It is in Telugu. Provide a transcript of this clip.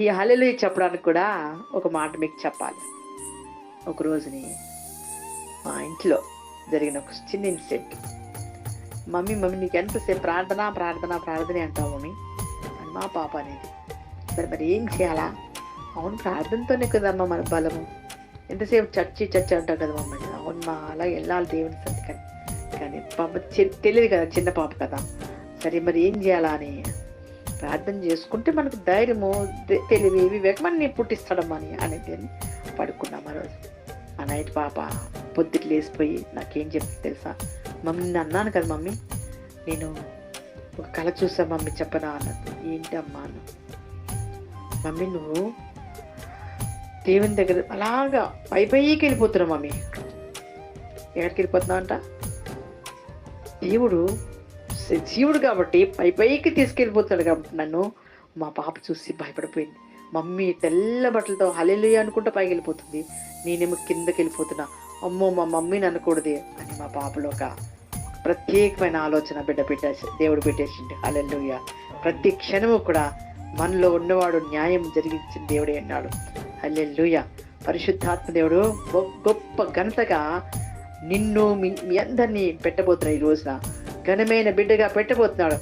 ఈ హల్లెలూయా చెప్పడానికి కూడా ఒక మాట మీకు చెప్పాలి. ఒక రోజుని మా ఇంట్లో జరిగిన ఒక చిన్న ఇన్సిడెంట్. మమ్మీ మమ్మీ నీకు ఎంతసేపు ప్రార్థన ప్రార్థన ప్రార్థనే అంటావు మమ్మీ అని మా పాప అనేది. సరే మరి ఏం చేయాలా? అవును ప్రార్థనతోనే కదమ్మా మన బలము. ఎంతసేపు చర్చి చర్చి అంటావు కదా మమ్మల్ని. అవును మా అలా వెళ్ళాలి దేవుని సన్నిధికి. కానీ పాప తెలియదు కదా, చిన్న పాప కదా. సరే మరి ఏం చేయాలా అని ప్రార్థన చేసుకుంటే మనకు ధైర్యము తెలివి వివేకమని పుట్టిస్తాడమ్మా అని అనేది పడుకున్నాం ఆ రోజు. ఆ నైట్ పాప పొద్దుట లేసిపోయి నాకేం చెప్తుంది తెలుసా? మమ్మీ నేను అన్నాను కదా మమ్మీ, నేను ఒక కళ చూసా మమ్మీ చెప్పనా అన్నది. ఏంటి అమ్మా అన్న. మమ్మీ నువ్వు దేవుని దగ్గర అలాగా పైకి వెళ్ళిపోతున్నావు మమ్మీ. ఎక్కడికి వెళ్ళిపోతున్నావు అంట? శివుడు కాబట్టి పైకి తీసుకెళ్ళిపోతాడు కాబట్టి నన్ను. మా పాప చూసి భయపడిపోయింది. మమ్మీ తెల్ల బట్టలతో హల్లెలూయా అనుకుంటూ పైకి వెళ్ళిపోతుంది, నేనేమో కిందకి వెళ్ళిపోతున్నా. అమ్మో మా మమ్మీని అనకూడదు అని మా పాపలో ఒక ప్రత్యేకమైన ఆలోచన దేవుడు పెట్టేసింది. హల్లెలూయా. ప్రతి క్షణము కూడా మనలో ఉన్నవాడు న్యాయం జరిగించిన దేవుడే అన్నాడు. హల్లెలూయా. పరిశుద్ధాత్మ దేవుడు గొప్ప ఘనతగా నిన్ను మీ అందరినీ పెట్టబోతున్నాడు. ఈ రోజున ఘనమైన బిడ్డగా పెట్టబోతున్నాడు.